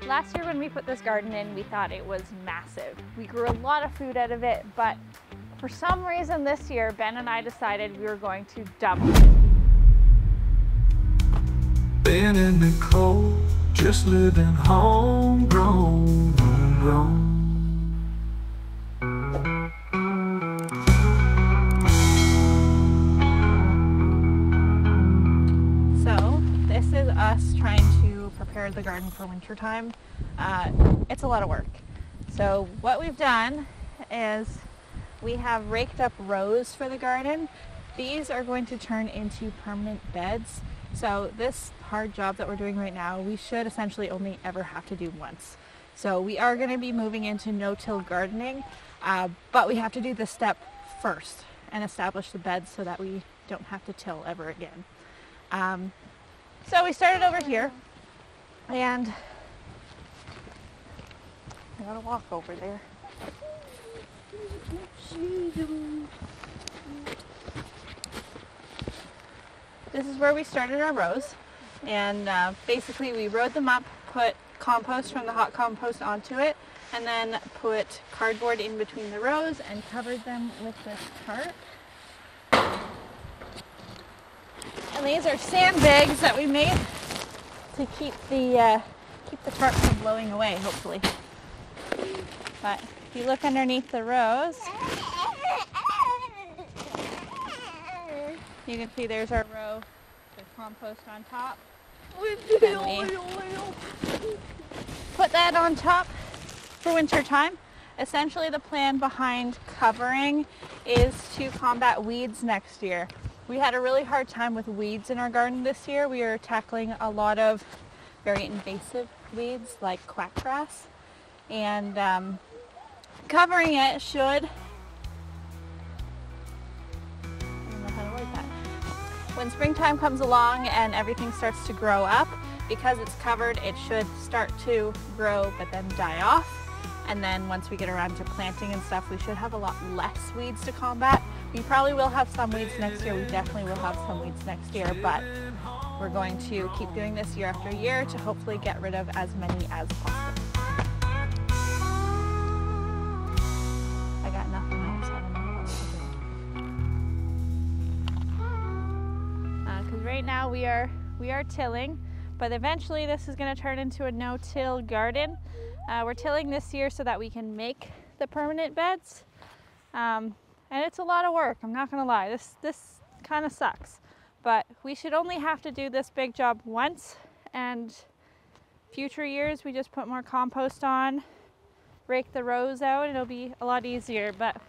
Last year when we put this garden in, we thought it was massive. We grew a lot of food out of it, but for some reason this year, Ben and I decided we were going to double it. Been in the cold, just living homegrown, homegrown. So this is us trying to prepare the garden for winter time. It's a lot of work. So what we've done is we have raked up rows for the garden. These are going to turn into permanent beds. So this hard job that we're doing right now, we should essentially only ever have to do once. So we are going to be moving into no-till gardening, but we have to do this step first and establish the beds so that we don't have to till ever again. So we started over here, and I gotta walk over there. This is where we started our rows, and basically we rode them up, put compost from the hot compost onto it, and then put cardboard in between the rows and covered them with this tarp. And these are sandbags that we made to keep the tarp from blowing away, hopefully. But if you look underneath the rows, you can see there's our row with compost on top. And we put that on top for winter time. Essentially the plan behind covering is to combat weeds next year. We had a really hard time with weeds in our garden this year. We are tackling a lot of very invasive weeds like quackgrass, and covering it should, I don't know how to word that. When springtime comes along and everything starts to grow up, because it's covered, it should start to grow but then die off. And then once we get around to planting and stuff, we should have a lot less weeds to combat. We probably will have some weeds next year. We definitely will have some weeds next year, but we're going to keep doing this year after year to hopefully get rid of as many as possible. I got nothing else. I don't know what to do. Because right now we are tilling, but eventually this is going to turn into a no-till garden. We're tilling this year so that we can make the permanent beds. And it's a lot of work, I'm not gonna lie. This kind of sucks. But we should only have to do this big job once, and future years we just put more compost on, rake the rows out, and it'll be a lot easier. But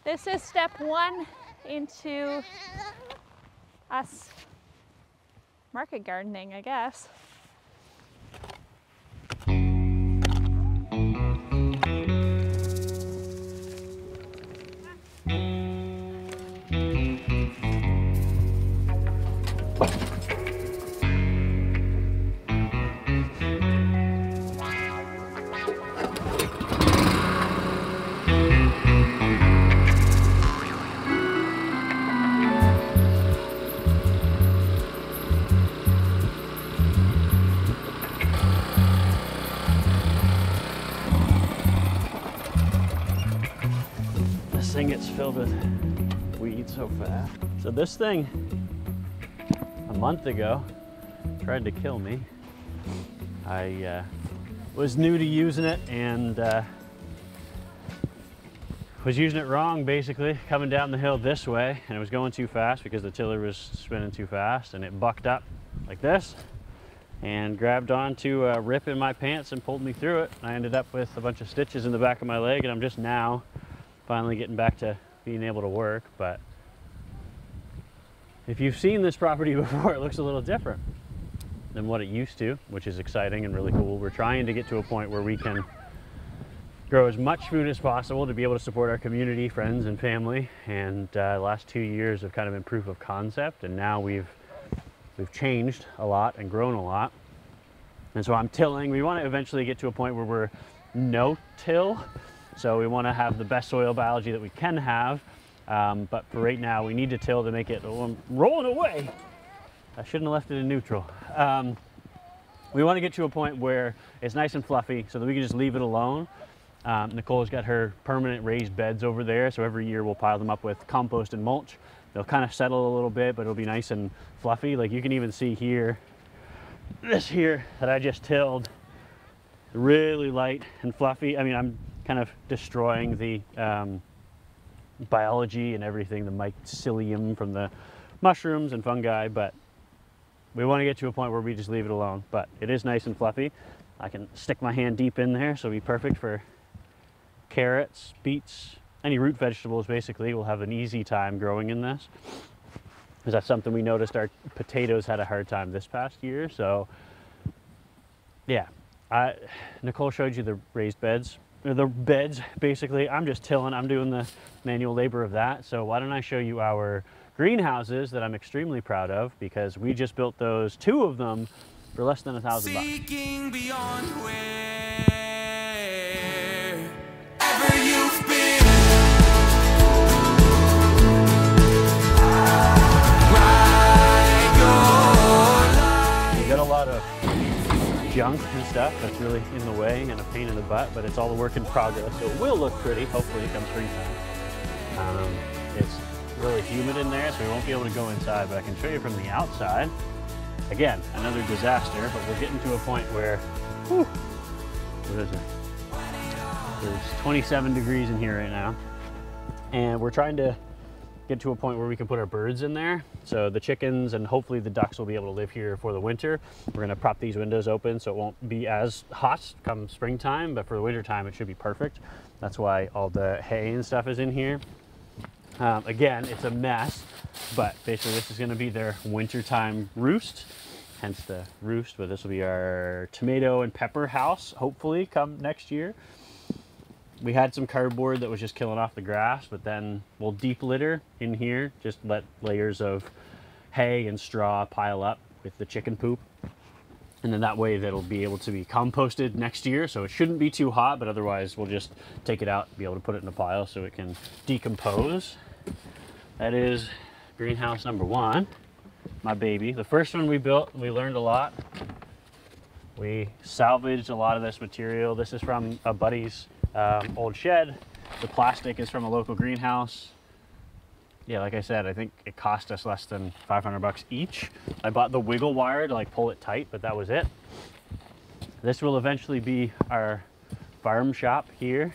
this is step one into us market gardening, I guess. Thing gets filled with weeds so fast. So this thing a month ago tried to kill me. I was new to using it and was using it wrong, basically coming down the hill this way, and it was going too fast because the tiller was spinning too fast, and it bucked up like this and grabbed onto a rip in my pants and pulled me through it. I ended up with a bunch of stitches in the back of my leg, and I'm just now finally getting back to being able to work. But if you've seen this property before, it looks a little different than what it used to, which is exciting and really cool. We're trying to get to a point where we can grow as much food as possible to be able to support our community, friends, and family. And the last 2 years have kind of been proof of concept, and now we've changed a lot and grown a lot. And so I'm tilling. We want to eventually get to a point where we're no-till. So we want to have the best soil biology that we can have, but for right now we need to till to make it, oh, I'm rolling away. I shouldn't have left it in neutral. We want to get to a point where it's nice and fluffy so that we can just leave it alone. Nicole's got her permanent raised beds over there, so every year we'll pile them up with compost and mulch. They'll kind of settle a little bit, but it'll be nice and fluffy. Like you can even see here, this here that I just tilled, really light and fluffy. I mean, I'm kind of destroying the biology and everything, the mycelium from the mushrooms and fungi, but we want to get to a point where we just leave it alone. But it is nice and fluffy. I can stick my hand deep in there, so it'll be perfect for carrots, beets, any root vegetables. Basically will have an easy time growing in this, because that's something we noticed our potatoes had a hard time this past year. So yeah, Nicole showed you the raised beds, or the beds basically. I'm just tilling, I'm doing the manual labor of that. So why don't I show you our greenhouses that I'm extremely proud of, because we just built those, 2 of them, for less than $1,000. Seeking beyond wherever you've been. We got a lot of junk and stuff that's really in the way and a pain in the butt, but it's all a work in progress, so it will look pretty, hopefully, come springtime. It's really humid in there, so we won't be able to go inside, but I can show you from the outside. Again, another disaster, but we're getting to a point where, whew, what is it? There's 27 degrees in here right now, and we're trying to get to a point where we can put our birds in there. So the chickens and hopefully the ducks will be able to live here for the winter. We're gonna prop these windows open so it won't be as hot come springtime, but for the winter time it should be perfect. That's why all the hay and stuff is in here. Again, it's a mess, but basically this is gonna be their wintertime roost, hence the roost, but this will be our tomato and pepper house, hopefully come next year. We had some cardboard that was just killing off the grass, but then we'll deep litter in here, just let layers of hay and straw pile up with the chicken poop. And then that way that'll be able to be composted next year. So it shouldn't be too hot, but otherwise we'll just take it out, be able to put it in a pile so it can decompose. That is greenhouse number 1, my baby. The first one we built, we learned a lot. We salvaged a lot of this material. This is from a buddy's old shed. The plastic is from a local greenhouse. Yeah, like I said, I think it cost us less than 500 bucks each. I bought the wiggle wire to like pull it tight, but that was it. This will eventually be our farm shop here.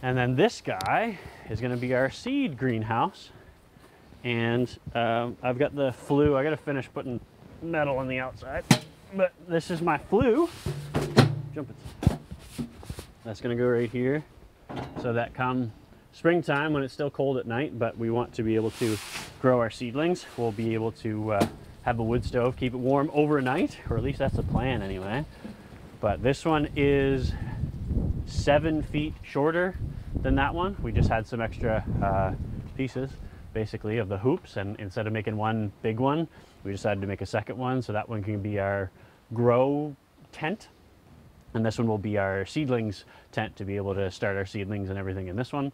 And then this guy is gonna be our seed greenhouse. And I've got the flue. I gotta finish putting metal on the outside, but this is my flue. Jump it. That's gonna go right here, so that come springtime when it's still cold at night, but we want to be able to grow our seedlings, we'll be able to have a wood stove, keep it warm overnight, or at least that's the plan anyway. But this one is 7 feet shorter than that one. We just had some extra pieces basically of the hoops, and instead of making one big one, we decided to make a second one, so that one can be our grow tent. And this one will be our seedlings tent to be able to start our seedlings and everything in this one.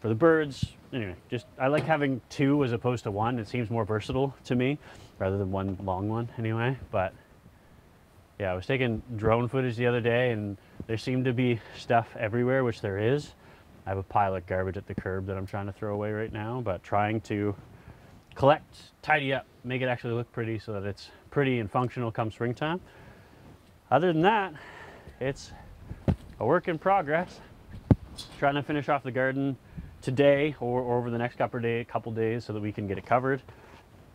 For the birds, anyway, just I like having 2 as opposed to 1. It seems more versatile to me rather than one long one anyway. But yeah, I was taking drone footage the other day and there seemed to be stuff everywhere, which there is. I have a pile of garbage at the curb that I'm trying to throw away right now, but trying to collect, tidy up, make it actually look pretty so that it's pretty and functional come springtime. Other than that, it's a work in progress. Trying to finish off the garden today or over the next couple days so that we can get it covered,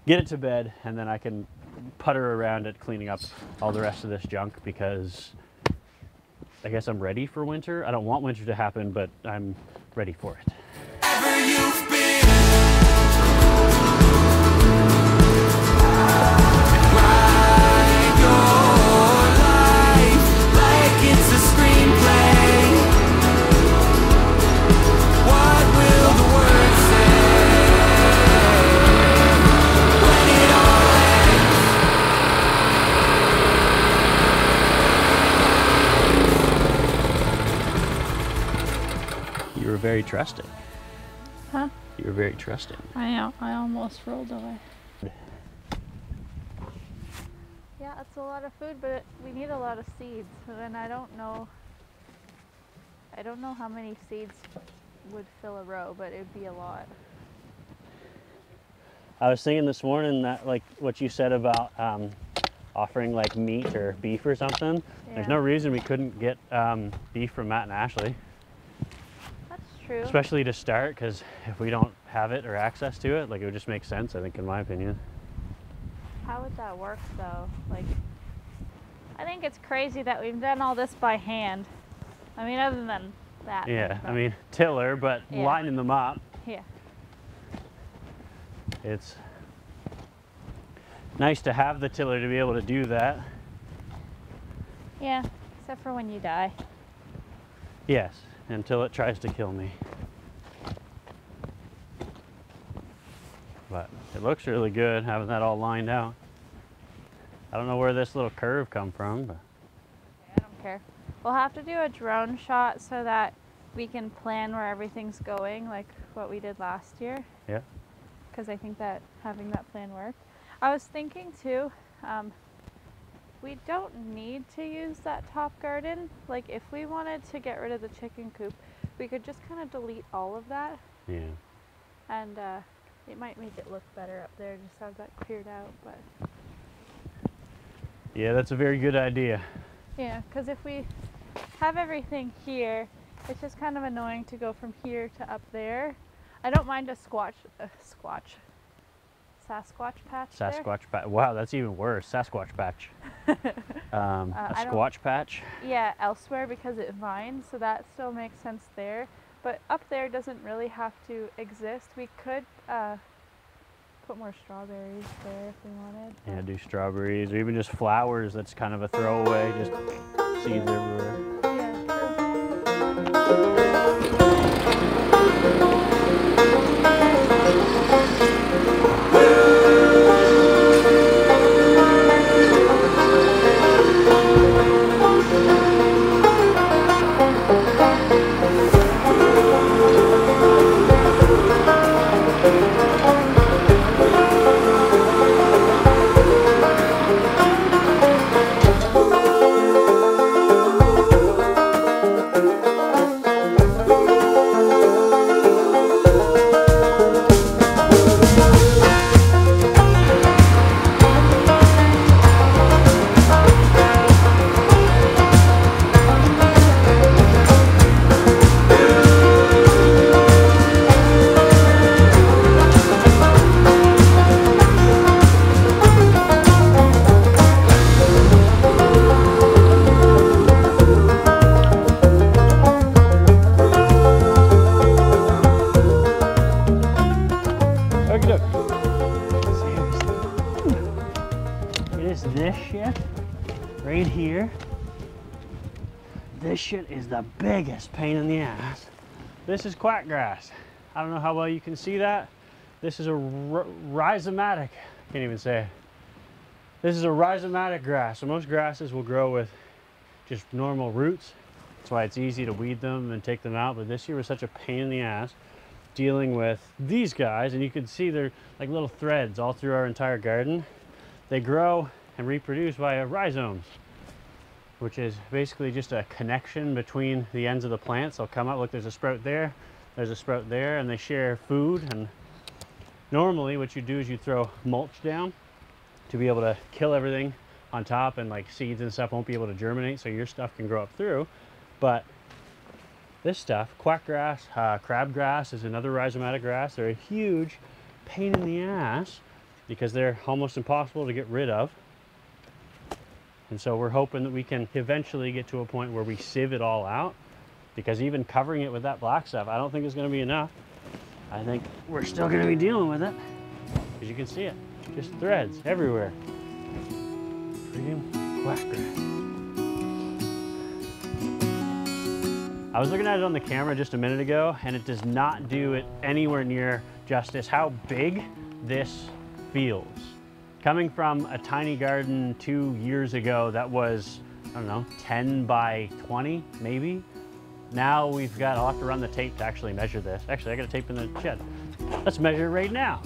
get it to bed, and then I can putter around it cleaning up all the rest of this junk, because I guess I'm ready for winter. I don't want winter to happen, but I'm ready for it. Wherever you've been. It's a screenplay. What will the words say when it all ends? You were very trusting. Huh? You were very trusting. I know. I almost rolled away. Yeah, it's a lot of food, but we need a lot of seeds. And I don't know how many seeds would fill a row, but it'd be a lot. I was thinking this morning that, like what you said about offering like meat or beef or something. Yeah. There's no reason we couldn't get beef from Matt and Ashley. That's true. Especially to start, because if we don't have it or access to it, like it would just make sense, I think, in my opinion. How would that work though? Like, I think it's crazy that we've done all this by hand. I mean, other than that. Yeah, I mean, tiller, but Yeah. lining them up. Yeah. It's nice to have the tiller to be able to do that. Yeah, except for when you die. Yes, until it tries to kill me. But it looks really good having that all lined out. I don't know where this little curve come from, but I don't care. We'll have to do a drone shot so that we can plan where everything's going, like what we did last year. yeah. Because I think that having that plan worked. I was thinking too, we don't need to use that top garden. Like if we wanted to get rid of the chicken coop, we could just kind of delete all of that, Yeah. and it might make it look better up there, just have that cleared out. But Yeah, that's a very good idea. yeah, because if we have everything here, it's just kind of annoying to go from here to up there. I don't mind a Sasquatch patch there. Sasquatch patch. Wow, that's even worse. Sasquatch patch. A I don't- squatch patch. Yeah, elsewhere because it vines, so that still makes sense there. But up there doesn't really have to exist. We could put more strawberries there if we wanted. Yeah, do strawberries or even just flowers. That's kind of a throwaway. Just seeds everywhere. Yeah, true. This shit right here, this shit is the biggest pain in the ass. This is quackgrass. I don't know how well you can see that. This is a rhizomatic, can't even say it. This is a rhizomatic grass. So most grasses will grow with just normal roots. That's why it's easy to weed them and take them out. But this year was such a pain in the ass dealing with these guys. And you can see they're like little threads all through our entire garden. They grow and reproduce via rhizomes, which is basically just a connection between the ends of the plants. They'll come up, look, there's a sprout there, there's a sprout there, and they share food. And normally what you do is you throw mulch down to be able to kill everything on top, and like seeds and stuff won't be able to germinate, so your stuff can grow up through. But this stuff, quackgrass, crabgrass is another rhizomatic grass. They're a huge pain in the ass because they're almost impossible to get rid of. And so we're hoping that we can eventually get to a point where we sieve it all out, because even covering it with that black stuff, I don't think is going to be enough. I think we're still going to be dealing with it, because you can see it, just threads everywhere. Freaking quackgrass. I was looking at it on the camera just a minute ago, and it does not do it anywhere near justice how big this feels. Coming from a tiny garden 2 years ago that was, I don't know, 10 by 20 maybe. Now we've got, I'll have to run the tape to actually measure this. Actually, I got a tape in the shed. Let's measure it right now.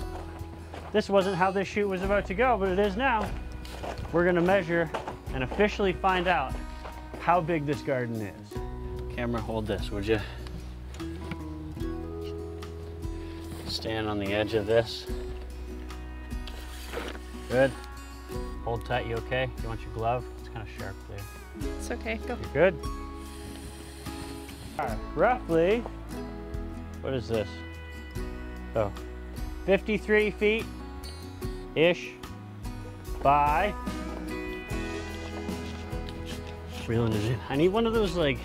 This wasn't how this shoot was about to go, but it is now. we're gonna measure and officially find out how big this garden is. Camera, hold this, would you? Stand on the edge of this. Good. Hold tight, you okay? You want your glove? It's kind of sharp there. It's okay, go. You're good? All right, roughly, what is this? Oh, 53 feet-ish by, reeling it in. I need one of those like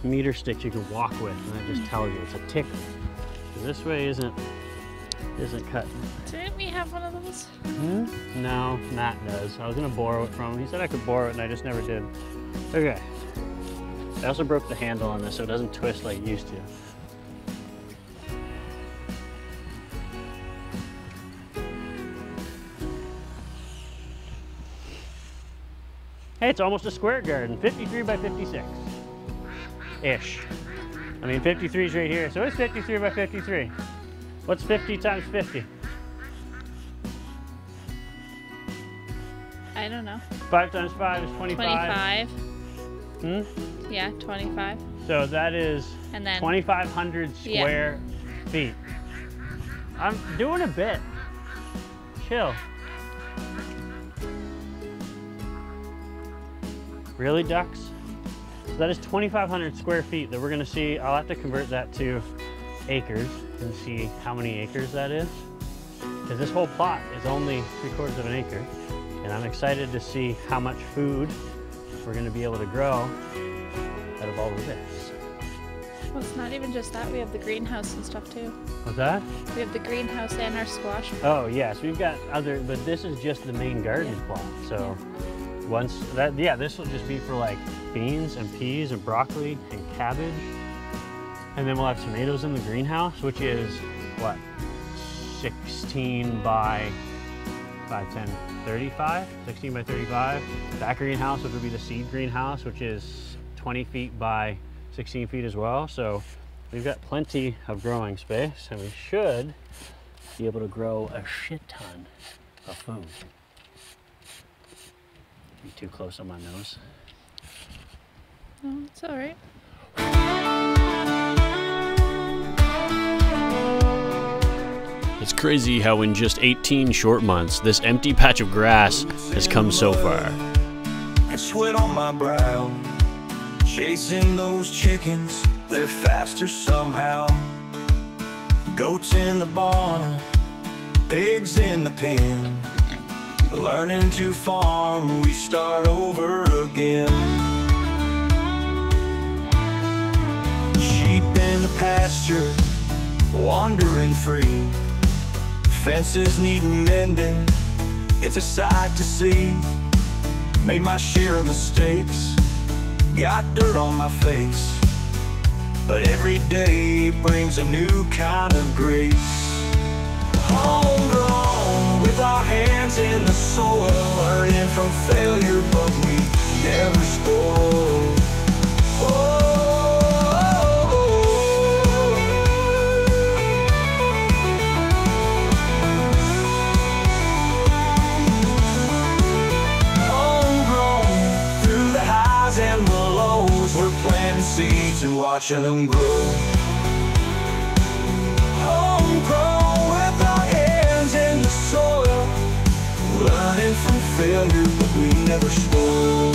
meter sticks you can walk with, and that just tells you it's a tick. This way isn't cut. Didn't we have one of those? No, Matt does. I was gonna borrow it from him. He said I could borrow it and I just never did. Okay. I also broke the handle on this so it doesn't twist like it used to. Hey, it's almost a square garden. 53 by 56-ish. I mean, 53 is right here, so it's 53 by 53. What's 50 times 50? I don't know. 5 times 5 is 25. 25. Yeah, 25. So that is And then 2,500 square feet. I'm doing a bit. Chill. Really, ducks? So that is 2,500 square feet that we're gonna see. I'll have to convert that to acres and see how many acres that is. Because this whole plot is only 3/4 of an acre. And I'm excited to see how much food we're gonna be able to grow out of all of this. well, it's not even just that. We have the greenhouse and stuff too. What's that? We have the greenhouse and our squash. Oh yes, we've got other, but this is just the main garden plot. So once that, yeah, this will just be for like beans and peas and broccoli and cabbage. And then we'll have tomatoes in the greenhouse, which is what, 16 by 10, 35, 16 by 35. That greenhouse, which would be the seed greenhouse, which is 20 feet by 16 feet as well. So we've got plenty of growing space, and we should be able to grow a shit ton of food. Be too close on my nose. No, it's all right. It's crazy how in just 18 short months, this empty patch of grass has come so far. And sweat on my brow, chasing those chickens, they're faster somehow. Goats in the barn, pigs in the pen. Learning to farm, we start over again. Sheep in the pasture, wandering free. Fences need mending, it's a sight to see. Made my share of mistakes, got dirt on my face. But every day brings a new kind of grace. Homegrown, with our hands in the soil, learning from failure, but we never spoil. Seeds and watching them grow. Homegrown, with our hands in the soil, learning from failure, but we never spoil.